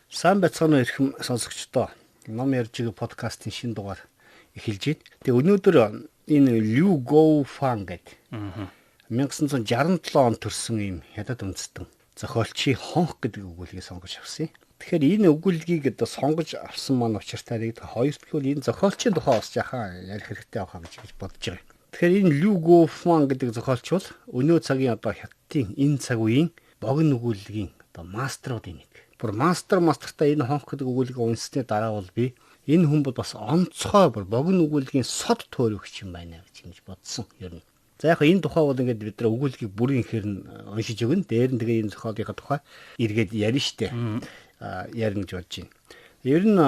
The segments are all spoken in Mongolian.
Сайн байцгаана уу эрхэм сонсогчдоо. Ном ярьж байгаа подкастын шинэ дугаар эхэлж байна. Тэгээ өнөөдөр энэ Liu Guofang гэдэг 1967 онд төрсэн ийм хятад үндэстэн зохиолчийн хонх гэдэг өгүүлгийг сонгож авсан юм. Тэгэхээр энэ өгүүлгийг одоо сонгож авсан маань учиртай нэг хоёр дахь энэ зохиолчийн тухай бас жаахан ярих хэрэгтэй авах гэж бодож байгаа юм. Тэгэхээр энэ Liu Guofang гэдэг зохиолч бол өнөө цагийн одоо хятадын энэ цаг үеийн богино өгүүлгийн одоо маструудын нэг. Бүр мастертай энэ хонх гэдэг өгүүлгийг унсны дараа бол би энэ хүн бол бас онцгой богино өгүүлгийн сод төөрөгч юм байна гэж бодсон ер нь. За яг энэ тухай бол ингээд бид нар өгүүлгийг бүрийн ихээр нь уншиж өгнө. Дээр нь тэгээ энэ зохиолынхаа тухай эргээд ярина штэ. Ярина гэж бодож байна. Ер нь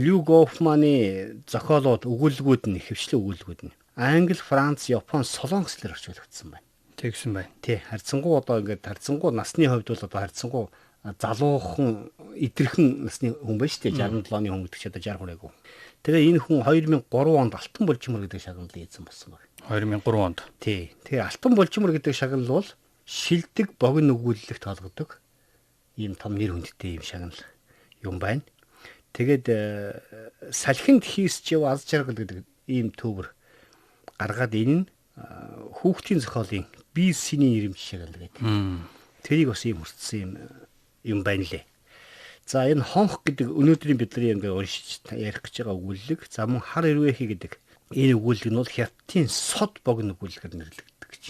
Liu Guofang-ы зохиолууд өгүүлгүүд нь хөвчлэн өгүүлгүүд нь Англи, Франц, Япон, Солонгослоор орчуулагдсан байна. Тэгсэн байна. Тий, харьцангуй одоо ингээд харьцангуй насны хувьд бол одоо харьцангуй залуухан идэрхэн насны хүн байна шүү дээ. 67 оны хүн гэдэг чинь одоо 60 хүрээгүй. Тэгээ энэ хүн 2003 онд Алтан булжмар гэдэг шагналыг эзэн болсон байна. 2003 онд. Тий. Тэгээ Алтан булжмар гэдэг шагнал бол шилдэг богино өгүүлэлт толгодог ийм том нэр хүндтэй ийм шагнал юм байна. Тэгээд салхинд хийсч яв аз жаргал гэдэг ийм төвөр гаргаад энэ нь хүүхдийн зохиолын BC-ний нэрмж шагнал гэдэг. Тэрийг бас ийм хүртсэн юм байна лээ. За энэ хонх гэдэг өнөөдрийн бидний ингээ уншиж ярих гэж байгаа өгүүлэг. За мөн хар ирвэхи гэдэг энэ өгүүлэг нь бол хятадын сод богино өгүүлгээр нэрлэгддэг гэж.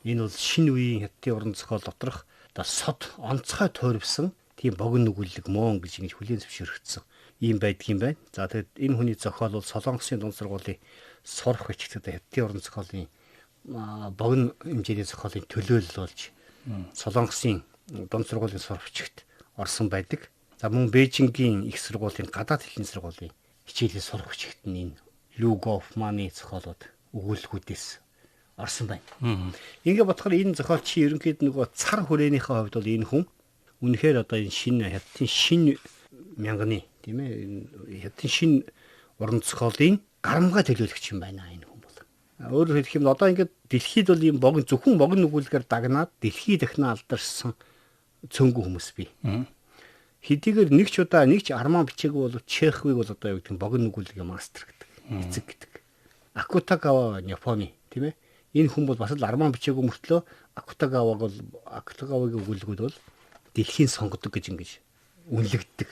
Энэ бол шинэ үеийн хятадын уран зохиол доторх одоо сод онцгой туурвсан тийм богино өгүүлэг мөн гэж ингэж хүлээн зөвшөөрөгдсөн ийм байдаг юм байна. За тэгэд энэ хүний зохиол бол Солонгосын дунд сургуулийн сурах бичгт одоо хятадын уран зохиолын богино хэмжээний зохиолын төлөөлөл болж Солонгосын дунд сургуулийн сурах бичгт орсон байдаг. За мөн Бээжингийн их сургуулийн гадаад хэлний сургуулийн хичээлийн сурах бичгт нь энэ Liu Guofang-ы зохиолууд өгүүлгүүдээс орсон байна. Ингээ бодохоор энэ зохиолчийн ерөнхийд нөгөө цар хүрээнийхээ хувьд бол энэ хүн үнэхээр одоо энэ шинэ хятадын шинэ мянганы тийм ээ хятадын шинэ уран зохиолын гарамгай төлөөлөгч юм байна энэ хүн бол. Өөрөөр хэлэх юм одоо ингээд дэлхийд бол ийм зөвхөн богино өгүүлгээр дагнаад дэлхий дахин алдарсан цөөнгөө хүмүүс бий. Хэдийгээр нэг ч удаа нэг ч арман бичээгүй бол Чехвиг бол одоо юу гэдэг богино өгүүлгийн мастер гэдэг. Эцэг гэдэг. Акутагава Японы тийм ээ. Энэ хүн бол бас л арман бичээгүй мөртлөө Акутагавагийн өгүүлгүүд бол дэлхийн сонгодог гэж ингэж үнэлэгддэг.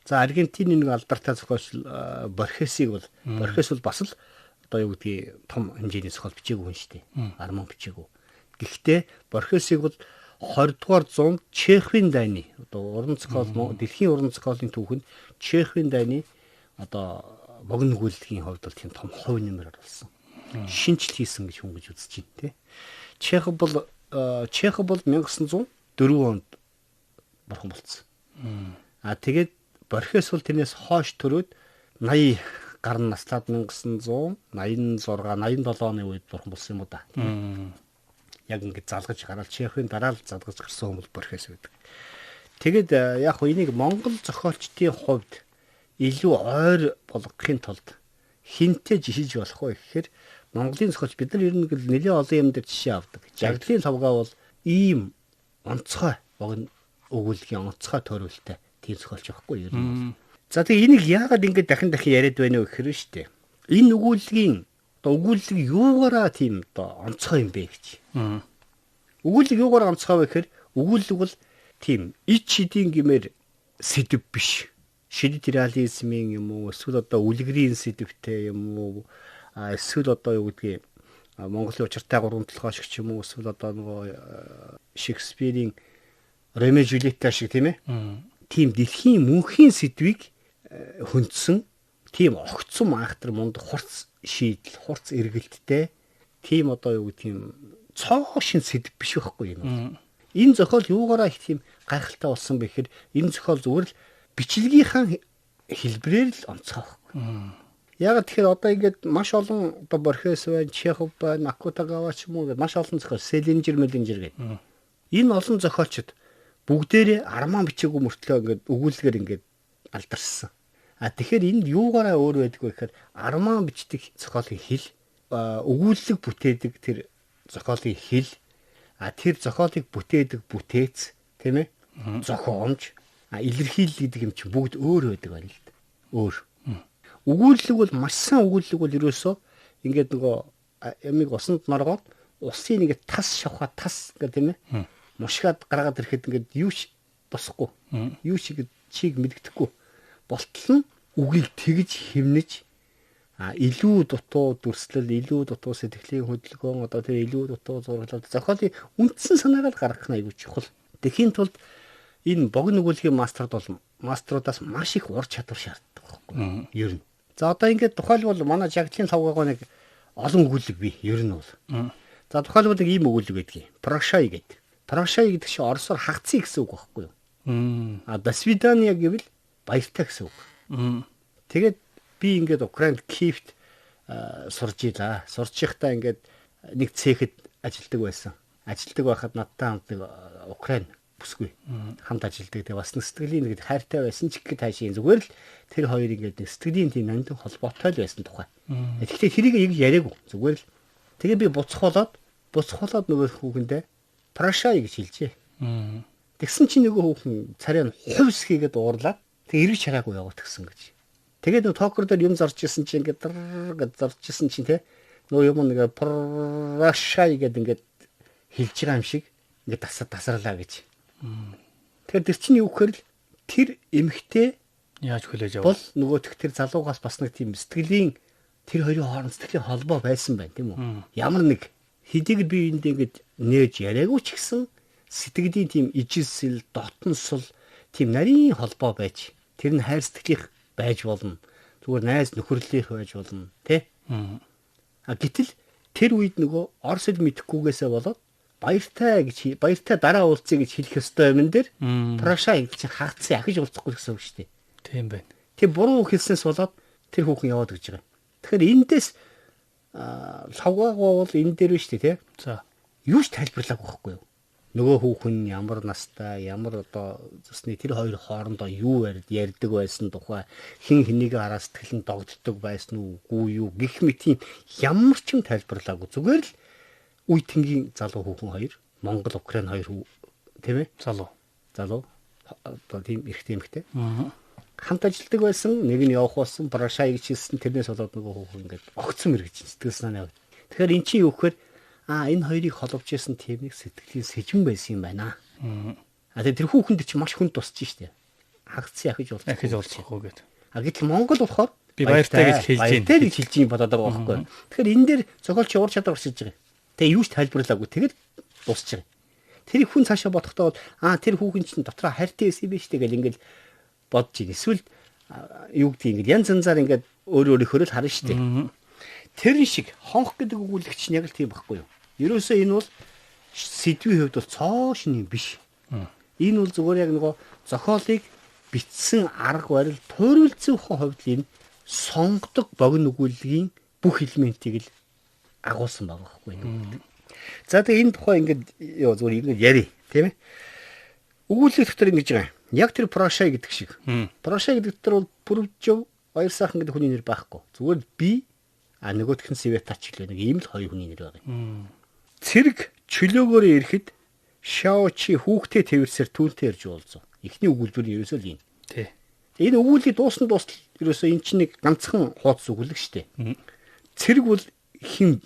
За Аргентины нэг алдартай зохиолч Борхесийг бол Борхес бол бас л одоо юу гэдгийг том хэмжээний зохиол бичээгүй хүн шүү дээ. Арман бичээгүй. Гэхдээ Борхесийг бол 20 дугаар зуунд Чехвийн дайны одоо уран зохиол дэлхийн уран зохиолын түүхэнд Чехвийн дайны одоо богино өгүүлгийн хувьд бол тийм том хувь нэмэр болсон. Шинжил хийсэн гэж хүн гэж үзэж байна тий. Чех бол 1904 онд бурхан болсон. Тэгээд Борхес бол тэрнээс хойш төрөөд 80 гарна наслаад 1986 87 оны үед бурхан болсон юм уу да. Яг ингэ залгаж гараад Чехийн дараа л залгаж гарсан хүмүүс Борхес байдаг. Тэгэд яг хөө энийг Монгол зохиолчдын хувьд илүү ойр болгохын тулд хинтээ жишиж болох вэ гэхээр Монголын зохиолч бид нар ер нь нэлээд олон юм дээр жишээ авдаг. Жагдлын тавгаа бол ийм онцгой богино өгүүлгийн онцгой тойролтой тийм зохиолч байхгүй ер нь. За тэгээ энийг яагаад ингэ дахин яриад байна вэ гэхээр шүү дээ. Энэ өгүүлэг юугаараа тийм одоо онцгой юм бэ гэж. Өгүүлэг юугаар онцгой вэ гэхээр өгүүлэг бол тийм ич шидийн гэмээр сэдв биш. Шидэт реализмын юм уу эсвэл одоо үлгэрийн сэдвтэй юм уу эсвэл одоо юу гэдгийг Монголын учиртай гурван толгойшигч юм уу эсвэл одоо нөгөө Шекспирийн Ромео Жюльетта шиг тийм ээ. Тийм дэлхийн мөнхийн сэдвийг хөндсөн тийм огцом айхтар мунд хурц шийдэл, хурц эргэлттэй тийм одоо юу тийм цоо шин сэдв биш байхгүй юм. Энэ зохиол юугаараа их тийм гайхалтай болсон бэ гэхээр энэ зохиол зүгээр л бичлэгийнхаа хэлбэрээр л онцгой байхгүй. Яг тэгэхээр одоо ингээд маш олон одоо Борхес байна, Чехов байна, Акутагава ч юм уу гэдэг маш олон зохиол, Селинжер гэдэг. Энэ олон зохиолчд бүгдээрээ арман бичээгүй мөртлөө ингээд өгүүлгээр ингээд алдарсан. Тэгэхээр энд юугаараа өөр байдаг вэ гэхээр арман бичдэг зохиолын хэл, өгүүлэг бүтээдэг тэр зохиолын хэл, тэр зохиолыг бүтээдэг бүтээц, тийм ээ? Зохиомж, илэрхийлэл гэдэг юм чинь бүгд өөр байдаг байна л да. Өөр. Өгүүлэлэг бол маш сайн өгүүлэлэг бол ерөөсөө ингээд нөгөө ямиг усанд норгоод усын ингээд тас шавхаа тас гэх тийм ээ. Мушгаад гаргаад ирэхэд ингээд юу ч босхгүй. Юу ч чиг мэддэхгүй. Болтол нь үгийг тэгж хэмнэж илүү дутуу дүрслэл, илүү дутуу сэтгэлийн хөдөлгөөн, одоо тэр илүү дутуу зураглал зохиолын үндсэн санаагаар гаргах нь аюул чухал. Тэхийн тулд энэ богино өгүүлгийн маструудаас маш их ур чадвар шаарддаг байхгүй юу? Ер нь. За одоо ингээд тухайлбал манай жагдлын цавгаагаа нэг олон өгүүлэг бий. Ер нь бол. За тухайлбал нэг ийм өгүүлэг байдгийг. Прашай гэдэг. Прашай гэдэг чинь оросоор хагцсан гэсэн үг байхгүй юу? До свидания гэвэл баяртай гэсэн үг. Тэгээд би ингээд Украинд Киевт сурж илаа. Сурч байхдаа ингээд нэг цехэд ажилладаг байсан. Ажилладаг байхад надтай хамт нэг Украин бүсгүй хамт ажилладаг. Тэгээ бас сэтгэлийн нэг хайртай байсан ч гэхэд хаашийн зүгээр л тэр хоёр ингээд нэг сэтгэлийн тийм нандин холбоотой л байсан тухай. Тэгэхдээ тэрийг яг яриаггүй. Зүгээр л тэгээ би буцхолоод нөгөө хүүхэндээ Прашай гэж хэлжээ. Тэгсэн чинь нөгөө хүүхэн царай нь хувьс хийгээд уурлаад тэг эргэж хараагүй яваад гисэн гэж. Тэгээд нөгөө токер дээр юм зарж исэн чинь ингээд зарж исэн чинь те нөгөө юм нэг Прашай гэдэг ингээд хэлж байгаа юм шиг ингээд тасарлаа гэж. Тэгэхээр тэр чинь юу гэхээр л тэр эмхтэй яаж хүлээж авах бол нөгөө тэр залуугаас бас нэг тийм сэтгэлийн тэр хоёрын хооронд сэтгэлийн холбоо байсан байна тийм үү? Ямар нэг хэдийгээр би энд ингээд нээж яриаггүй ч гэсэн сэтгэлийн тийм ижилсэл, дотносол тийм нарийн холбоо байж тэр нь хайр сэтгэлийнх байж болно. Зүгээр найз нөхөрлөх байж болно, тэ? Гэтэл тэр үед нөгөө орос хэл мэдэхгүйгээсээ болоод баяртай дараа уулзъя гэж хэлэх ёстой юм дээр Прашай гэж хаагцсан ахиж уулзахгүй гэсэн үг шүү дээ. Тийм байна. Тэр буруу хэлснээс болоод тэр хүүхэн яваад гэж байгаа. Тэгэхээр эндээс лавгаагаа бол энэ дээр биш үү, тэ? За. Юу ч тайлбарлаагүй байхгүй юу? Нөгөө хүүхэн ямар настай, ямар одоо зүсний тэр хоёр хоорондоо юу ярьдаг байсан тухай хин хэнийг хараа сэтгэл нь догддог байсан уугүй юу гэх мэт тийм ямар ч юм тайлбарлаагүй. Зүгээр л үе тэнгийн залуу хүүхэн хоёр, Монгол, Украин хоёр тийм ээ? Залуу. Одоо тийм эрэгтэй эмэгтэй. Хамт ажилладаг байсан, нэг нь явах болсон, Прашай гэж хэлсэн, тэрнээс болоод нөгөө хүүхэн ингээд огцсон мэрэгч сэтгэл санаа. Тэгэхээр эн чинь юу гэхээр энэ хоёрыг холбож исэн тийм нэг сэтгэлийн сэжин байсан юм байна. Тэр хүүхэнд чинь маш хүнд тусч штэ. Хагцсан ахиж уулзахгүй гэдэг. Гэтэл Монгол болохоор би баяртай гэж хэлж юм болоод байгаа байхгүй. Тэгэхээр энэ дээр зохиолч уур чадвар оршиж байгаа. Тэгээ юу ч тайлбарлаагүй. Тэгэл дуусч байгаа. Тэр хүн цаашаа бодохдоо бол тэр хүүхэн чинь дотроо хайртай байсан юм биш үү гэл ингээл бодож ийн. Эсвэл юу гэдгийг ингээд янз янзаар ингээд өөрөөрийнхөө л харна штэ. Тэр шиг хонх гэдэг өгүүлэгч нь яг л тийм байхгүй юу? Ерөөсөө энэ бол сэдвийн хувьд бол цоо шин юм биш. Энэ бол зүгээр яг нөгөө зохиолыг бичсэн арга барил туйрлцсан хувьд энэ сонгодог богино өгүүлгийн бүх элементийг л агуулсан байгаа байхгүй юу? За тэгээ энэ тухай ингээд зүгээр ингээд яри тийм ээ. Өгүүлэг дотор ингэж байгаа. Яг тэр Прашай гэдэг шиг. Прашай гэдэг дотор бол Пүрвжөв баяр сайхан гэдэг хүний нэр байхгүй. Зүгээр би нөгөөх нь Светач гэлээ нэг ийм л хоёр хүний нэр байгаа юм. Цэрэг чөлөөгөөр ирэхэд Шаочи хүүхдээ тэрсээр түүнтэй ирж уулзав. Эхний өгүүлбэр нь ерөөсөө л юм. Тий. Энэ өгүүлбэрийг дуусна ерөөсөө эн чинь нэг ганцхан хуудас өгүүлэг шүү дээ. Цэрэг бол хин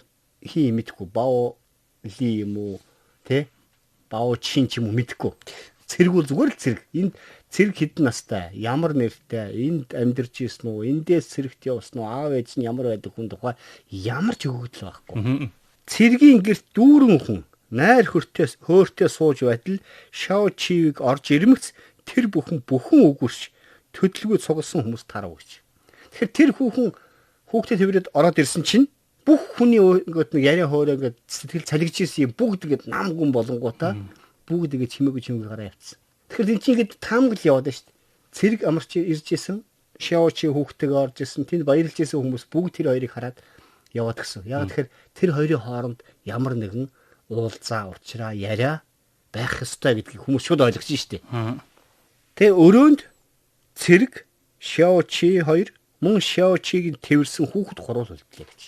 мэдхгүй бао ли юм уу тий? Бао чин ч юм уу мэдхгүй. Цэрэг бол зүгээр л цэрэг. Энд цэрэг хэдэн настай, ямар нэртэй, энд амьдарч ирсэн үү, эндээс цэрэгт явсан уу, аав ээж нь ямар байдаг хүн тухай ямар ч өгөгдөл байхгүй. Цэргийн гэрт дүүрэн хүн найр хөөртэй сууж байтал Шаочивыг орж ирмэгц тэр бүхэн өгөрч төдөлгөө цугласан хүмүүс тарав гэж. Тэгэхээр тэр хүүхдээ тэрвэрэд ороод ирсэн чинь бүх хүний ингээд нэг яриа хоороо ингээд сэтгэл цалигж ирсэн юм бүгд ингээд нам гүн болонгуудаа бүгд ингээд чимээгүй гараа явцсан. Тэгэхээр энэ чинь ингээд таамаг л яваад байна шүү дээ. Цэрэг амарч ирж исэн Шаочи хүүхдтэйгээ орж исэн тэнд баярлж исэн хүмүүс бүгд тэр хоёрыг хараад яваад гисэн. Яг тэгэхээр тэр хоёрын хооронд ямар нэгэн уулзаа уучраа яриа байх ёстой гэдгийг хүмүүс шууд ойлгож штэ. Тэгээ өрөөнд цэрэг Шаочи хоёр мөн Шаочиг тэрсэн хүүхэд гурвал үлдлээ гэж.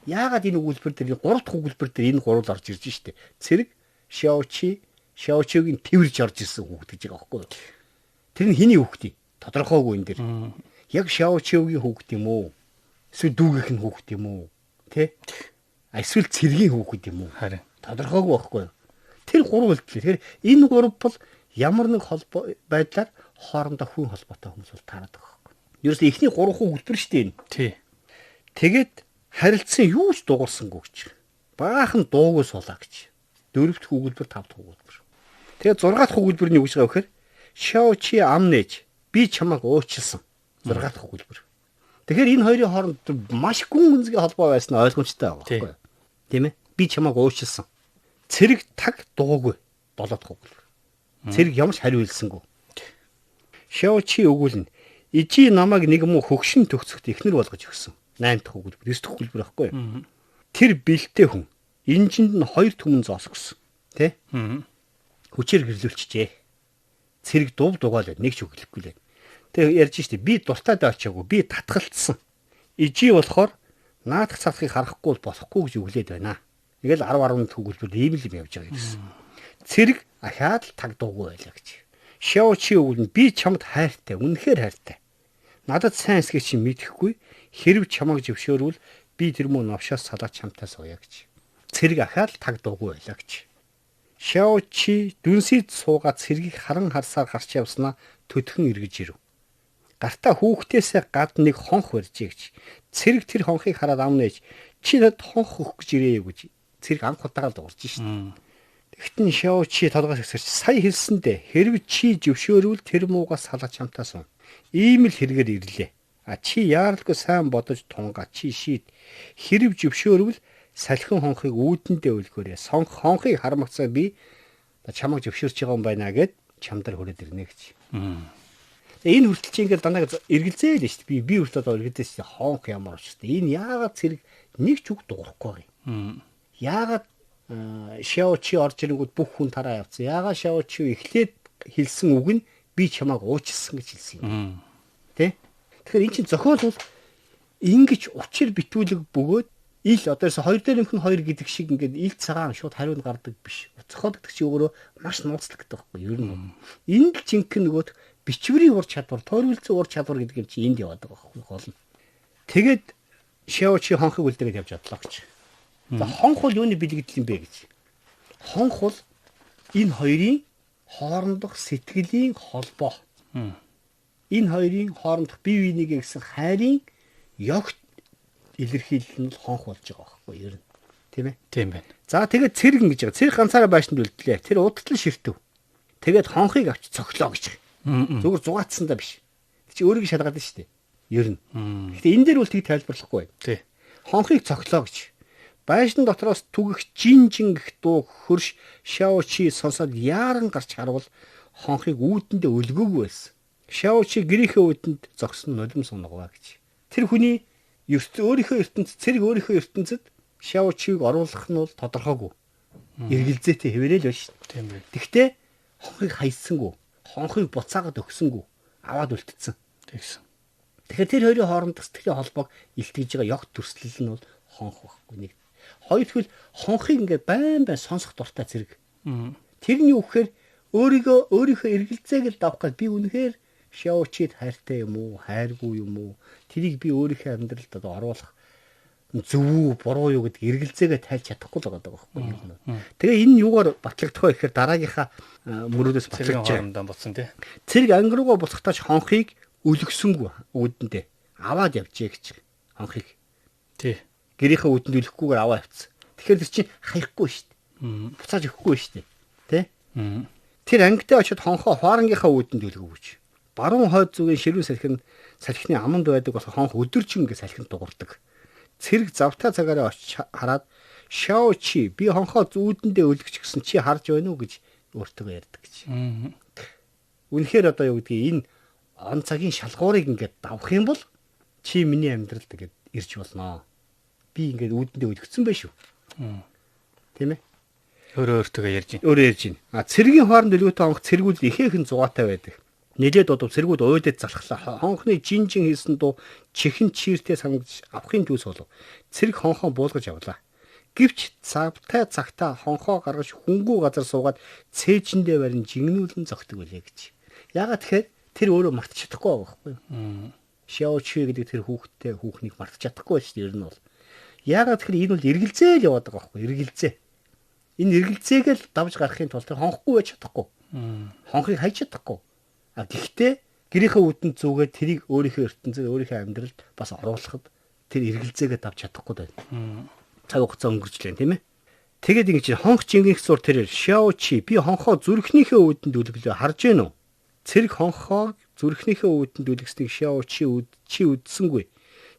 Яагаад энэ өгүүлбэр дээр 3 дахь өгүүлбэр дээр энэ гурвал орж ирж штэ. Цэрэг Шаочигийн тэрж орж ирсэн хүүхэд гэж байгаа байхгүй юу? Тэр нь хиний хүүхэд тодорхойгүй энэ дэр. Яг Шаочиогийн хүүхэд юм уу? Эсвэл дүүгийнх нь хүүхэд юм уу? Тэ? Эсвэл цэргийн хүүхэд юм уу? Харин Тодорхойгүй байхгүй юу? Тэр гурав үлдлээ. Тэгэхээр энэ гурав бол ямар нэг холбоо байдлаар хоорондоо хүн холбоотой хүмүүс бол таарад байгаа байхгүй. Ерөөсөө эхний гурав хүүхдэр шүү дээ энэ. тий. Тэгээд харилцсан юу ч дуурсангүй гэж. Баахан дуугүй сулаа гэж. Дөрөвт хүүгэлбэр, тавд хүүгэлбэр. Тэгээд 6 дахь хүүгэлбэр нь юу гэж байгаа вэ гэхээр Шаочи ам нээж би чамайг уучлсан. 6 дахь хүүгэлбэр. Тэгэхээр энэ хоёрын хооронд маш гүн гүнзгий холбоо байсан нь ойлгомжтой байгаа байхгүй юу? Тийм ээ? Би чамайг уучлсан. Цэрэг таг дуугүй 7 дахь хүүгэлбэр. Цэрэг ямарч хариу хэлсэнгүй. Шаочи өгүүлнэ. Ижи намайг нэг муу хөгшин төгсөхт ихнэр болгож өгсөн. 8 дахь хүүгэлбэр, 9 дахь хүүгэлбэр байхгүй юу? Тэр бэлтэй хүн. Энжинд нь 2 түмэн зоосгосон. Тэ? Хүчээр гэрлүүлчихжээ. Цэрэг дув дугаал нэг ч үгэлэхгүй лээ. Тэгээ ярьж штэ би дуртад очиагүй би татгалцсан. Ижи болохоор наадах цацхыг харахгүй болохгүй гэж өглөөд байна. Ингээл 10 төгөлбөр ийм л юм явж байгаа гэсэн. Цэрэг ахаад л таг дуугүй байлаа гэж. Шаочи өгүүлнэ би чамд хайртай, үнэхээр хайртай. Надад сайн эсгээ чи мэдэхгүй хэрв чамайг зөвшөөрвөл би тэр мөн новшоос салаад чамтай сууя гэж. Цэрэг ахаад л таг дуугүй байлаа гэж. Шаочи дүнсийд суугаад цэргийг харан харсаар гарч явснаа төдхөн эргэж ирэв. Гартаа хүүхдээсээ гадна нэг хонх барьжээ гэж. Цэрэг тэр хонхыг хараад ам нээж чи надад хонх өгөх гэж ирээ гэж. Цэрэг анх удаага л дуурж шít. Тэгтэн Шаочи толгоос ихсэрч сая хэлсэндээ хэрв чи зөвшөөрвөл тэр муугаас салаад чамтаа суун. Ийм л хэрэгээр ирлээ. А чи яаралгүй сайн бодож тунгаа чи шийд. Хэрв зөвшөөрвөл салхин хонхыг үүдэндээ үлгөөрэй. Хонхыг хармагцаа би чамайг зөвшөөрч байгаа юм байна гэд чамдар хүрээд ирнэ гэж. Энэ хүртэл чи ингээд дандаа эргэлзээ л шүү дээ. Би хүртэл эргэлзээ шүү дээ. Хонх ямар ч шүү дээ. Энэ яагаад цэрэг нэг ч үг дуурахгүй юм. Яагаад Шаочи орж ирэнгүүт бүх хүн тараа явцсан. Яагаад Шаочи эхлээд хэлсэн үг нь би чамайг уучлсан гэж хэлсэн юм. Тэ? Тэгэхээр эн чинь зохиол бол ингэж учир битүүлэг бөгөөд ил одоос 2 дээр нэмэх нь 2 гэдэг шиг ингээд ил цагаан шууд хариунд гардаг биш. Зохиол гэдэг чинь өөрөө маш нууцлагддаг байхгүй юу? Ер нь. Энэ л жинхэнэ нөгөөт бичвэрийн ур чадвар, тойролцоо ур чадвар гэдэг юм чи энд яваад байгаа байхгүй гол нь. Тэгээд Шаочи хонхыг үлдээгээд явж адлаа гэж. За хонх бол юуны бэлэгдэл юм бэ гэж. Хонх бол энэ хоёрын хоорондох сэтгэлийн холбоо. Энэ хоёрын хоорондох бие биенийгээ гэсэн хайрын ёгт илэрхийлэл нь хонх болж байгаа байхгүй юу? Тийм ээ? Тийм байна. За тэгээд цэрэг ингэж байгаа. Цэрэг ганцаараа байшинд үлдлээ. Тэр удалдан ширтэв. Тэгээд хонхыг авч цоглоо гэж. Зүгээр зугаацсандаа биш. Тэг чи өөрийг шалгаад байна шүү дээ. Ер нь. Гэхдээ энэ дээр бол тийг тайлбарлахгүй байна. Тий. Хонхыг цоглоо гэж. Байшин дотроос түгэх жинжин гэх дуу хөрш Шаочи сонсоод яаран гарч харвал хонхыг үүдэндээ өлгөөгүй байсан. Шаочи гэрийнхээ үүдэнд зогсон нулим сунгаа гэж. Тэр хүний өөрийнхөө ертөнцид цэрэг өөрийнхөө ертөнцид Шаочиг оруулах нь бол тодорхойгүй. Эргэлзээтэй хэвээрэл байна шүү дээ. Тийм байна. Тэгвэл хонхыг хайсангүй, хонхыг буцаагаад өгсөнгүй, аваад үлдсэн. Тэгсэн. Тэгэхээр тэр хоёрын хоорондох сэтгэлийн холбоог илтгэж байгаа ёгт төрслөл нь бол хонх байхгүй нэг. Хоёрдугаар хонхыг ингээд байн сонсох дуртай цэрэг. Тэрний үгээр өөрийнхөө эргэлзээг л давах гал би үнэхээр Шаочид хайртай юм уу, хайргүй юм уу? Тэрийг би өөрийнхөө амьдралд одоо оруулах зөв үү, буруу юу гэдэг эргэлзээгээ тайлж чадахгүй л байгаа байхгүй юу? Тэгээ энэ юугаар батлагдах вэ гэхээр дараагийнхаа мөрөөдөөс батлагдж байгаа боцсон тий. Цэрэг ангируугаа буцахтаач хонхыг өлгсөнгүй үүдэндээ аваад явжээ гэж хонхыг. Тий. Гэрийнхээ үүдэнд өлөхгүйгээр аваа явцсан. Тэгэхээр тэр чинь хаяхгүй шүү дээ. Буцааж өгөхгүй шүү дээ. Тэ? Тэр ангитай очиод хонхоо хуарангийнхаа үүдэнд өлгөвч. Баруун хойд зүгийн ширүүн салхины аманд байдаг болох хонх өдөржин ингэ салхинд дуурдаг. Цэрэг завтай цагаараа очиж хараад Шаочи би хонхоо үүдэндээ өлгөч гэсэн чи харж байна уу гэж өөртөө ярьдаг гэж. Үнэхээр одоо юу гэдгийг энэ он цагийн шалгуурыг ингээд давах юм бол чи миний амьдралд ингээд ирж болно. Би ингээд үүдэндээ өлгөцсөн байх шүү. Тийм ээ? Өөртөө ярьж байна. Өөрөө ярьж байна. А цэргийн хооронд өлгөөтэй хонх цэргүүд ихээхэн зугаатай байдаг. Нэлээд одов цэргүүд уйдад залхлаа. Хонхны жинжин хийсэн дуу чихэн чиртэй сангаж авахын дүүс болов. Цэрэг хонхоо буулгаж авлаа. Гэвч цагтаа хонхоо гаргаж хөнгүү газар суугаад цээжиндээ барин жигнүүлэн зогтөг үлээ гэж. Яагаад тэгэхээр тэр өөрөө мартах чадахгүй байгаа байхгүй юу? Мм. Шаочи гэдэг тэр хүүхнийг мартах чадахгүй байж тэр нь бол. Яагаад тэгэхээр энэ бол эргэлзээ л яваад байгаа байхгүй юу? Эргэлзээ. Энэ эргэлзээг л давж гарахын тулд тэр хонхгүй байж чадахгүй. Хонхыг хайж чадахгүй. А гэхдээ гэрийнхээ үүдэнд зүгээд тэрийг өөрийнхөө ертөнцөд өөрийнхөө амьдралд бас оруулахад тэр эргэлзээгээ давж чадахгүй байна. Цаг хугацаа өнгөрч лээ тийм ээ. Тэгээд ингэ чи хонх жингийнх зур тэр шаочи би хонхоо зүрхнийхээ үүдэнд үлгэлээ харж гэнэ үү? Цэрэг хонхоо зүрхнийхээ үүдэнд үлгэснийг шаочи чи үдсэнгүй.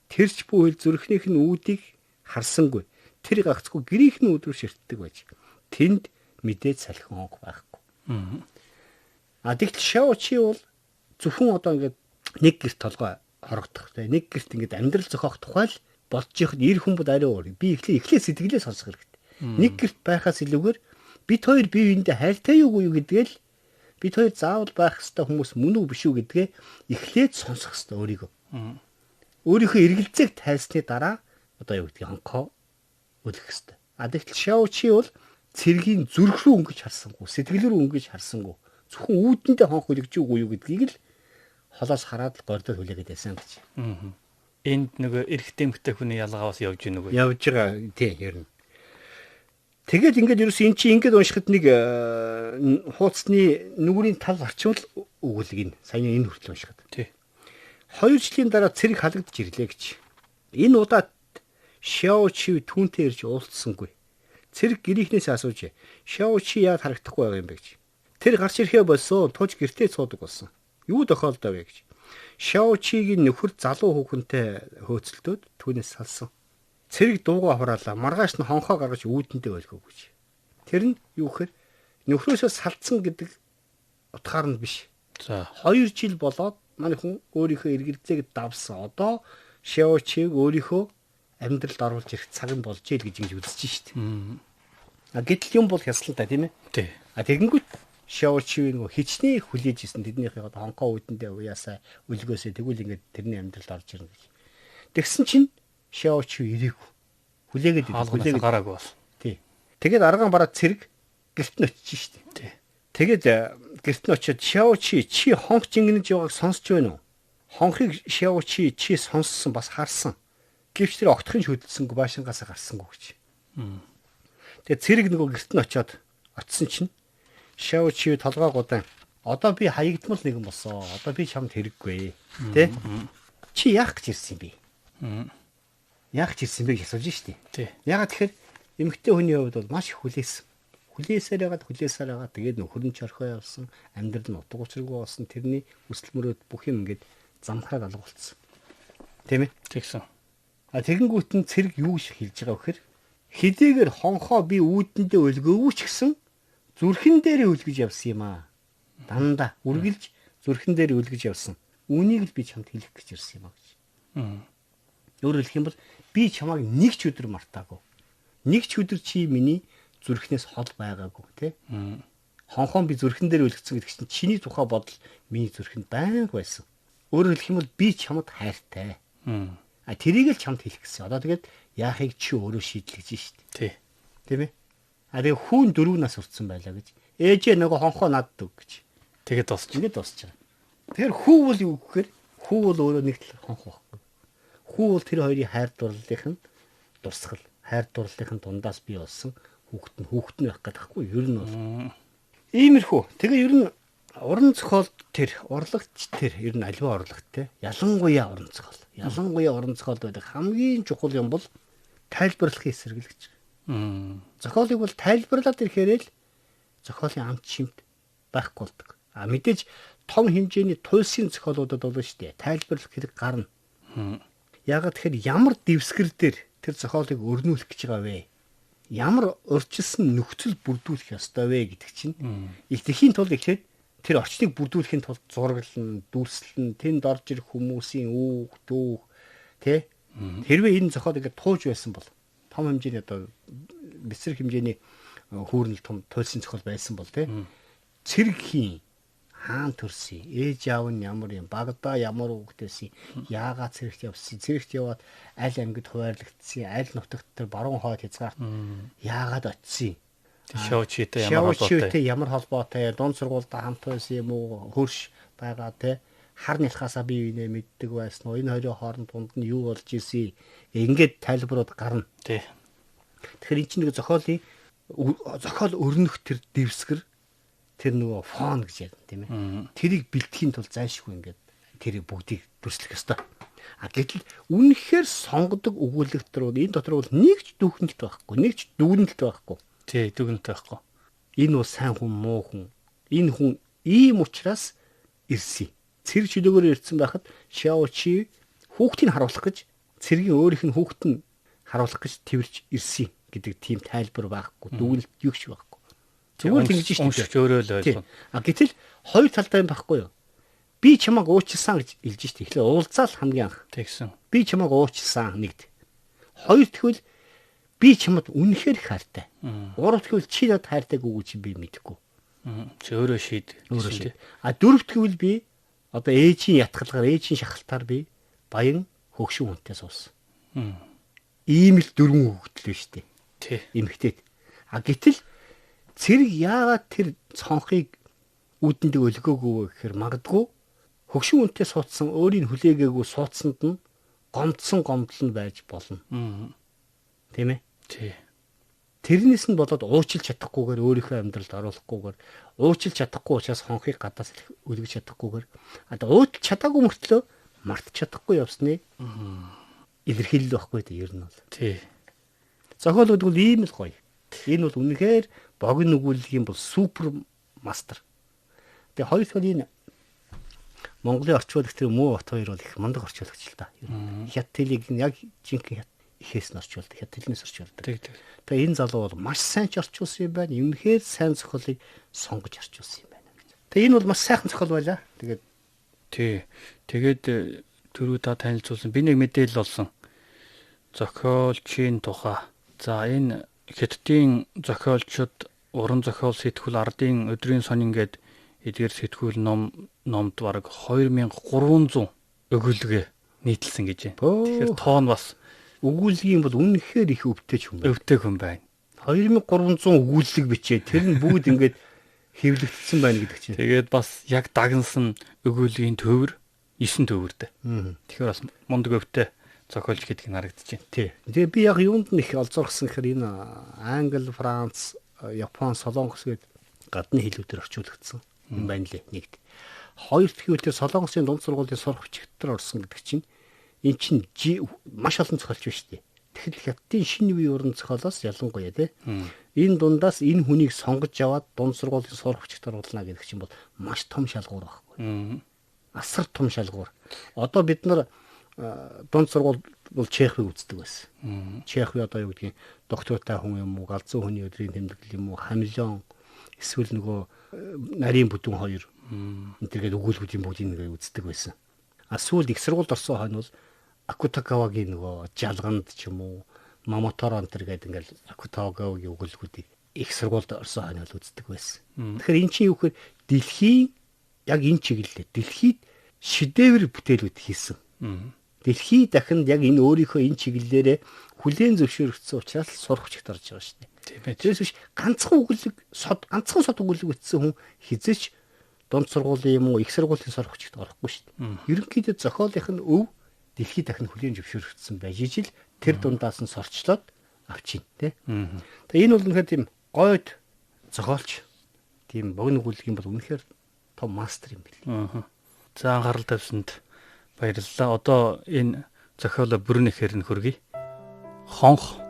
Тэрч бүхэл зүрхнийх нь үүдийг харсангүй. Тэр гагцгүй гэрийнх нь үүд рүү ширтдэг байж. Тэнд мэдээд салхин хонх байхгүй. А тэгтэл шаочи бол зөвхөн одоо ингээд нэг гэрт толгой хорогдох те нэг гэрт ингээд амьдрал зохиох тухай л болж ихд эр хүмүүд ариу өөр. Би эхлээ сэтгэлээ сонсох хэрэгтэй. Нэг гэрт байхаас илүүгээр бид хоёр бие биендээ хайртай юу гэдгээл бид хоёр заавал байх хэвээр хүмүүс мөн үү биш үү гэдгээ эхлээд сонсох хэрэгтэй өөрийгөө. Өөрийнхөө эргэлзээг тайлсны дараа одоо юу гэдгийг хонхоо үлгэх хэрэгтэй. А тэгтэл шаочи бол цэргийн зүрх рүү өнгөж харсангүй, сэтгэл рүү өнгөж харсангүй. Зөвхөн үүдэндээ хонх үлгэж үгүй юу гэдгийг л холоос хараад гордод хүлээгээд байсан гэж. Энд нөгөө эрэгтэй эмэгтэй хүний ялгаа бас явж гин үгүй. Явж байгаа тий ер нь. Тэгээд ингээд ерөөс эн чинь ингээд уншихад нэг хууцны нүгрийн тал арчвал өгүүлэг нь саяны энэ хүртэл уншихад. Тий. 2 жилийн дараа цэрэг халагдж ирлээ гэж. Энэ удаад Шаочи түүнтэй ирж уулзсангүй. Цэрэг гэрийнхнээс асууж Шаочи яад харагдахгүй байгаа юм бэ гэж. Тэр гарч ирэхээ болсон тууж гэртээ цуудаг болсон. Юу тохиолдов вэ гэж. Шаочигийн нөхөр залуу хүүхэнтэй хөөцөлдөөд түүнээс салсан. Цэрэг дуугаа хураалаа. Маргааш нь хонхоо гаргаж үүдэндээ өлгөө гэж. Тэр нь юу гэхээр нөхрөөсөө салцсан гэдэг утгаар нь биш. За 2 жил болоод манай хүн өөрийнхөө эргэлзээг давсан. Одоо Шаочиг өөрийнхөө амьдралд оруулж ирэх цаг нь болж ийл гэж ингэж үзэж шít. А гэтэл юм бол хясалтай тийм ээ. тий. А тэгэнгүүт Шаочи нөгөө хичнээн хүлээж исэн тэднийхээ хонхоо үүдэндээ уяасаа өлгөөсөө тэгвэл ингээд тэрний амьдралд орж ирнэ гэж. Тэгсэн чинь Шаочи ирээгүй. Хүлээгээд гараагүй бол. Тий. Тэгээд аргаан бараад цэрэг гэрт нь очиж шít. Тий. Тэгээд гэрт нь очиод Шаочи чи хонх жингэнэж байгааг сонсч байна уу? Хонхыг Шаочи чи сонссон бас харсан. Гэвч тэр огтхын шүдэлсэнгүй баашингаасаа гарсангүй гэж. Тэгээд цэрэг нөгөө гэрт нь очисон чинь Шаочи толгой гудан одоо би хаягдмал нэгэн болсон. Одоо би чамд хэрэггүй. Тэ? Чи яах гэж ирсэн юм бэ? Яах гэж ирсэн бэ гэж асууж штий. Тий. Ягаад тэгэхээр эмэгтэй хүний хувьд бол маш их хүлээсэн. Хүлээсээр байгаа. Тэгээд нөхөр нь чорхоо явсан. Амьдрал нь утга учиргүй болсон. Тэрний хүсэл мөрөөд бүх юм ингээд замхраад алга болцсон. Тийм ээ? Тэгсэн. А тэгэнгүүт нь цэрэг юу гэж хэлж байгаа вэхээр хэдийгээр хонхоо би үүдэндээ өлгөөгүй ч гэсэн зүрхэн дээр үлгэж явсан юм аа. Дандаа үргэлж зүрхэн дээр үлгэж явсан. Үүнийг л би чамд хэлэх гэж ирсэн юм аа гэж. Өөрөөр хэлэх юм бол би чамайг нэг ч өдөр мартаагүй. Нэг ч өдөр чи миний зүрхнээс хол байгаагүй тий. Хонхон би зүрхэн дээр үлгэсэн гэдэг чинь чиний тухай бодол миний зүрхэнд байнга байсан. Өөрөөр хэлэх юм бол би чамд хайртай. А тэрийг л чамд хэлэх гэсэн. Одоо тэгээд яахыг чи өөрөө шийдлэж шít. Тий. Тийм ээ. А тэгээ хүүн 4 нас уртсан байлаа гэж. Ээжээ нөгөө хонхоо надад өг гэж. Тэгээд дуусч. Ингээд дуусч байгаа. Тэгэхээр хүү бол юу гэхээр хүү бол өөрөө нэг л хонхоо байхгүй. Хүү бол тэр хоёрын хайр дурлалын дурсгал. Хайр дурлалын дундаас бий болсон хүүхэд нь байх гэдэг байхгүй. Ер нь бол иймэрхүү. Тэгээ ер нь уран зохиол тэр урлагч тэр ер нь аливаа урлагт те ялангуяа уран зохиол. Ялангуяа уран зохиолд байдаг хамгийн чухал юм бол тайлбарлахын эсэргээлж. Зохиолыг бол тайлбарлаад ирэхээр л зохиолын амт шимт байхгүй болдог. А мэдээж том хэмжээний туйлсын зохиолуудад бол шүү дээ. Тайлбарлах хэрэг гарна. Ягаад тэгэхээр ямар дэвсгэр дээр тэр зохиолыг өрнүүлэх гэж байгаа вэ? Ямар урьдчилсан нөхцөл бүрдүүлэх ёстой вэ гэдэг чинь их тэхийн тулд ихлээр тэр орчныг бүрдүүлэхийн тулд зураглан, дүрслэн, тэнд орж ирэх хүмүүсийн үүх, дүүх, тэ хэрвээ энэ зохиол ингээд тууж байсан бол том хэмжээний одоо бэлсэр хэмжээний хүүрнэл том туйлсын зохиол байсан бол тэ цэргийн хаан төрсөн, ээж аав нь ямар юм, багада ямар хүүхдээсэн, яагаад цэрэгт явсан, цэрэгт яваад аль ангид хуваарлагдсан, аль нутагт тэр баруун хойд хязгаарт яагаад очив. Шаочитэй ямар холбоотой, дунд сургуультай хамт байсан юм уу, хөрш байгаа те. хар нялхаасаа бие биенээ мэддэг байсан уу? Энэ хоёрын хооронд дунд нь юу болж ирсэн? Ингээд тайлбарууд гарна. Тий. Тэгэхээр эн чинь нэг зохиол өрнөх тэр дэвсгэр тэр нөгөө фон гэж ярьна тийм ээ. Тэрийг бэлтгэхийн тулд зайлшгүй ингээд тэрийг бүгдийг дүрслэх ёстой. Гэтэл үнэхээр сонгодог өгүүлэгтрүүд энэ дотор бол нэг ч дүүхэнэлт байхгүй, нэг ч дүгнэлт байхгүй. Тий, дүгнэлт байхгүй. Энэ бол сайн хүн, муу хүн. Энэ хүн ийм учраас ирсэн. Цэрэг чөлөөгөөр ирсэн байхад Шаочи хүүхдийг харуулах гэж цэргийн өөрийнх нь хүүхд нь харуулах гэж тэрж ирсэн гэдэг тийм тайлбар байхгүй. Дүгнэлт юу ч байхгүй. Зүгээр л ингэж шүү дээ. Уншиж өөрөө л ойлгоно. Гэтэл хоёр талтай юм байхгүй юу? Би чамайг уучлсан гэж хэлж штэ. Эхлээ уулзаал хамгийн анх. Тэгсэн. Би чамайг уучлсан нэгд. Хоёр тэгвэл би чамд үнэхээр их хайртай. Гурав тэгвэл чи надад хайртайг үгүй чи би мэдэхгүй. Чи өөрөө шийд. Дөрөв тэгвэл би одоо ээжийн ятгалгаар ээжийн шахалтаар би баян хөгшин хүнтэй суусан. Ийм л дөрвөн хүүхдэл байна штэ. Тий. Эмэгтэйд. Гэтэл цэрэг яагаад тэр цонхыг үүдэндээ өлгөөгүй гэхээр магадгүй хөгшин хүнтэй суудсан өөрийн хүлээгээгүй суудсанд нь гомдсон гомдол нь байж болно. Тийм ээ? Тий. Тэрнээс нь болоод уучлж чадахгүйгээр өөрийнхөө амьдралд оруулахгүйгээр уучлж чадахгүй учраас хонхыг гадаас өлгөж чадахгүйгээр уучлж чадаагүй мөртлөө мартаж чадахгүй явсны илэрхийлэл байхгүй дээ ер нь бол. Тий. Зохиолууд бол ийм л гоё. Энэ бол үнэхээр богино өгүүллийн бол супер мастер. Тэгээ хоёрдугаар энэ Монголын орчуулагч тэр муу бат хоёр бол их мундаг орчуулагч л та. Хят телийг яг жинхэнэ ихээс нь орчуулдаг. Хят телнээс орчуулдаг. Тэгээ энэ залуу бол маш сайн ч орчуулсан юм байна. Үнэхээр сайн зохиолыг сонгож орчуулсан юм байна. Тэгээ энэ бол маш сайхан зохиол байлаа. Тэгээд тий. Тэгээд түрүү та танилцуулсан би нэг мэдээлэл олсон. Зохиолчийн тухай. За энэ Хятадын зохиолчид уран зохиол сэтгүүл ардын өдрийн сонин гээд эдгээр сэтгүүл номд бараг 2300 өгүүлгээ нийтэлсэн гэж байна. Тэгэхээр тоон бас өгүүлгийн бол үнэхээр их өвтэй хүн байна. Өвтэй хүн байна. 2300 өгүүлэг бичээ. Тэр нь бүгд ингээд хэвлэгдсэн байна гэдэг чинь. Тэгээд бас яг дагнсан өгүүлгийн төвөр 9 төвөр дээ. Тэгэхээр бас мундаг өвтэй зохиолч гэдэг нь харагдаж байна. Тий. Тэгээ би яг юунд нь их олзуурсан гэхээр энэ Англи, Франц, Япон, Солонгос гээд гадны хэлүүдээр орчуулагдсан юм байна лээ нэгд. Хоёр дахь үеэр Солонгосын дунд сургуулийн сурах бичигтэр орсон гэдэг чинь эн чинь маш олон зохиолч байна шүү дээ. Тэгэхээр Хятадын шинэ үеийн уран зохиолоос ялангуяа тий. Энэ дундаас энэ хүнийг сонгож аваад дунд сургуулийн сурах бичигтэр оруулна гэдэг чинь бол маш том шалгуур байхгүй. Асар том шалгуур. Одоо бид нар дунд сургууль бол Чехыг үздэг байсан. Чехи одоо юу гэдгийг доктортай хүн юм уу, галзуу хүний өдрийн тэмдэглэл юм уу, хамлион эсвэл нөгөө нарийн бүдүүн хоёр энэ төргээд өгүүлбэрийн бүгдийг нэгэ үздэг байсан. Сүүлд их сургуульд орсон хойно бол Акутагавагийн нөгөө жалганд ч юм уу, Мамоторо энэ төргээд ингээл Акутагавагийн өгүүлбэрүүдийг их сургуульд орсон хойно л үздэг байсан. Тэгэхээр эн чинь юу гэхээр дэлхийн яг энэ чиглэлээр дэлхийд шедевр бүтээлүүд хийсэн. Дэлхий дахинд яг энэ өөрийнхөө энэ чиглэлээрээ хүлээн зөвшөөрөгдсөн учраас сурах хүчтэй орж байгаа шүү дээ. Тийм ээ. Тэрээс биш ганцхан сод өгүүлэг ütсэн хүн хизээч дунд сургуулийн юм уу их сургуулийн сурах хүчтэй орохгүй шүү дээ. Ерөнхийдөө зохиолынх нь өв дэлхий дахинд хүлээн зөвшөөрөгдсөн байж ижил тэр дундаас нь сорчлоод авчин тий. Тэгээ энэ бол үнэхээр тийм гойд зохиолч тийм богино өгүүлгийн бол үнэхээр том мастер юм билээ. За анхаарал тавьсанд баярлалаа. Одоо энэ зохиолоо бүрэн ихээр нь хүргэе. Хонх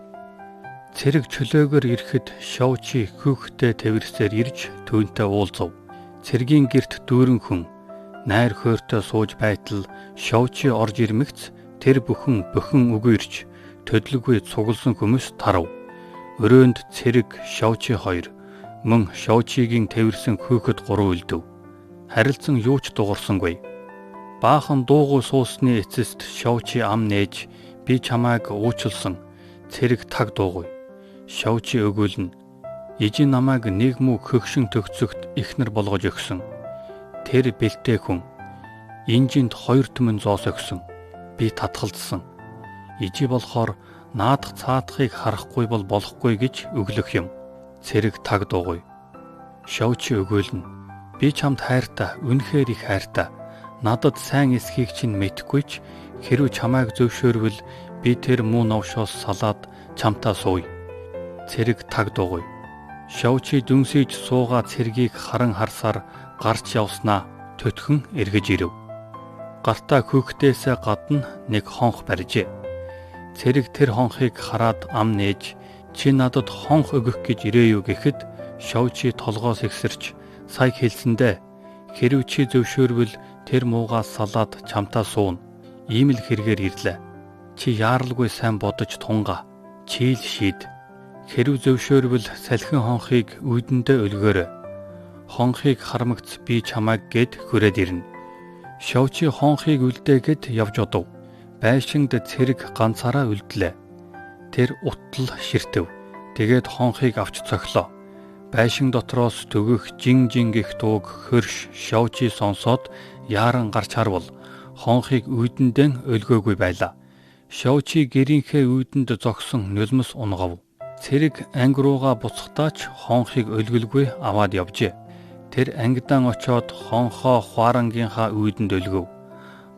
цэрэг чөлөөгөр ирэхэд Шаочи хүүхдэд тэрвэрсээр ирж түүнтэй уулзав. Цэргийн герт дүүрэн хүн найр хөөртэй сууж байтал Шаочи орж ирмэгц тэр бүхэн үгүйрч төдлөггүй цугласан хүмүүс тарав. Өрөөнд цэрэг Шаочи 2 мөн Шаочигийн тэрвэрсэн хүүхэд 3 үлдэв. Харилцан юу ч дуурсангүй. Баахан дуугүй суусны эцэст Шаочи ам нээж би чамайг уучлсан. Цэрэг таг дуугүй. Шаочи өгүүлнэ. Ижи намайг нэг муу хөгшин төгцөгт ихнэр болгож өгсөн. Тэр бэлтэй хүн. Инжинд 2 түмэн зоос өгсөн. Би татгалзсан. Ижи болохоор наадах цаадахыг харахгүй бол болохгүй гэж өглөх юм. Цэрэг таг дуугүй. Шаочи өгүүлнэ. Би чамд хайртай, үнэхээр их хайртай. Надад сайн эсхийг чинь мэдэхгүй ч хэрв чамайг зөвшөөрвөл би тэр муу новшоос салаад чамтаа сууя. Цэрэг таг дугуй. Шавчи дүнсийж суугаа цэргийг харан харсаар гарч явснаа төтгөн эргэж ирэв. Гартаа хүүхдээсээ гадна нэг хонх барьжээ. Цэрэг тэр хонхыг хараад ам нээж чи надад хонх өгөх гэж ирээ юу гэхэд Шавчи толгоос ихсэрч сая хэлсэндээ хэрв чи зөвшөөрвөл тэр муугаас салаад чамтаа сууна. Ийм л хэрэгээр ирлээ. Чи яаралгүй сайн бодож тунга. Чи л шийд. Хэрв зөвшөөрвөл салхин хонхыг үйдэндээ өлгөөрэй. Хонхыг хармагц би чамайг гэд хүрээд ирнэ. Шавчи хонхыг үлдээгээд явж одов. Байшинд цэрэг ганцаараа үлдлээ. Тэр уттал ширтэв. Тэгээд хонхыг авч цохлоо. Байшин дотроос төгөх жин их дууг хөрш Шавчи сонсоод яаран гарч харвал хонхыг үйдэндээ өлгөөгүй байлаа. Шавчи гэрийнхээ үйдэнд зогсон нулимс унгав. Цэрэг анги руугаа буцахтаач хонхыг өлгөлгүй аваад явжээ. Тэр ангидан очоод хонхоо хуарангийнхаа үйдэнд өлгөв.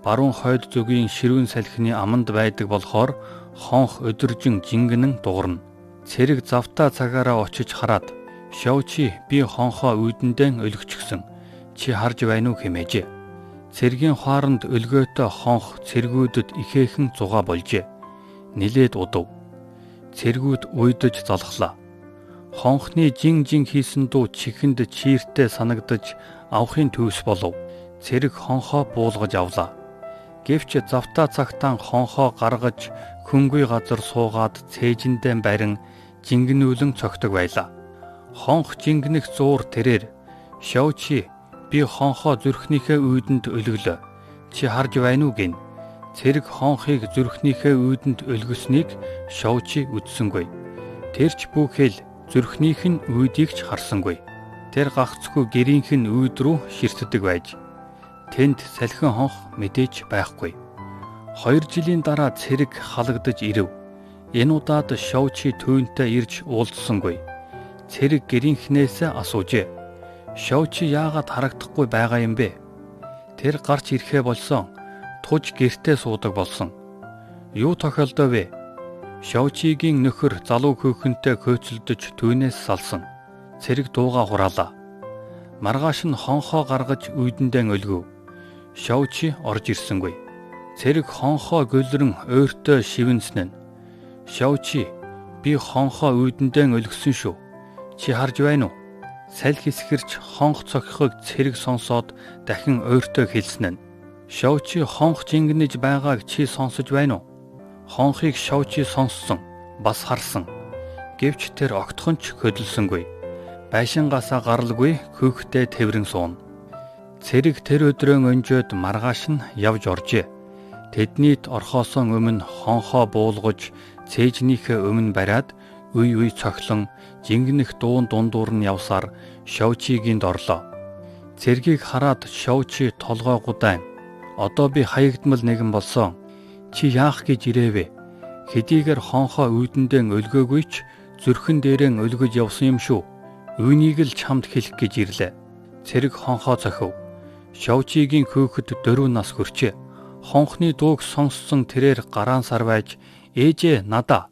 Баруун хойд зүгийн ширүүн салхины аманд байдаг болохоор хонх өдөржин жингэнэн дуурна. Цэрэг завтаа цагаараа очиж хараад Шавчи би хонхоо үйдэндээ өлгчихсөн. Чи харж байна уу хэмээжээ. Цэргийн хооронд өлгөөтэй хонх цэргүүдэд ихээхэн зугаа болжээ. Нилээд удав. Цэргүүд уйдаж залхлаа. Хонхны жин хийсэн дуу чихэнд чииртэй санагдаж авахын төвс болов. Цэрэг хонхоо буулгаж авлаа. Гэвч завтаа цагтаан хонхоо гаргаж хөнгөй газар суугаад цээжиндээ барин жингэнүүлэн цогтөг байлаа. Хонх жингэнэх зуур тэрээр Шавчи би хонхоо зүрхнийхээ үйдэнд өлгөлөө. Чи харж байна уу гин. Цэрэг хонхыг зүрхнийхээ үйдэнд өлгөснийг Шавчи үдсэнгүй. Тэрч бүхэл зүрхнийх нь үйдийг ч харсангүй. Тэр гагцгүй гэрийнх нь үйд рүү ширтдэг байж. Тэнд салхин хонх мэдээж байхгүй. 2 жилийн дараа цэрэг халагдаж ирэв. Энэ удаад Шавчи түүнтэй ирж уулзсангүй. Цэрэг гэрийнхнээс асуужээ. Шавчи яагаад харагдахгүй байгаа юм бэ? Тэр гарч ирэхээ болсон. Туж гэртээ суудаг болсон. Юу тохиолдов вэ? Шавчигийн нөхөр залуу хөөхөнтэй хөөцөлдөж түүнээс салсан. Цэрэг дууга хураалаа. Маргааш нь хонхоо гаргаж үйдэндээ өлгөв. Шавчи орж ирсэнгүй. Цэрэг хонхоо гөлрөн ойртой шивэнснэн. Шавчи би хонхоо үйдэндээ өлгсөн шүү. Чи харж байна уу? Салхи хэсгэрч хонх цохихыг цэрэг сонсоод дахин ойртой хэлснэн. Шавчи хонх жингэнэж байгааг чи сонсож байна уу? Хонхыг Шавчи сонссон, бас харсан. Гэвч тэр огтхон ч хөдөлсөнгүй. Байшингаасаа гаралгүй хөөхтэй тэврэн суун. Цэрэг тэр өдрөө өнжөөд маргааш нь явж оржээ. Тэднийд орхосоо өмнө хонхоо буулгаж цээжнийхээ өмнө бариад үе цохлон жингэнэх дуун дундуур нь явсаар Шавчигийн дорлоо. Цэргийг хараад Шавчи толгой гудаан. Одоо би хаягдмал нэгэн болсон. Чи яах гэж ирээвэ? Хэдийгээр хонхоо үйдэндээ өлгөөгүй ч зүрхэн дээрээ өлгөж явсан юм шүү. Үүнийг л чамд хэлэх гэж ирлээ. Цэрэг хонхоо цохив. Шавчигийн хөөхөд 4 нас хүрчээ. Хонхны дууг сонссон тэрээр гараан сар байж ээжээ надаа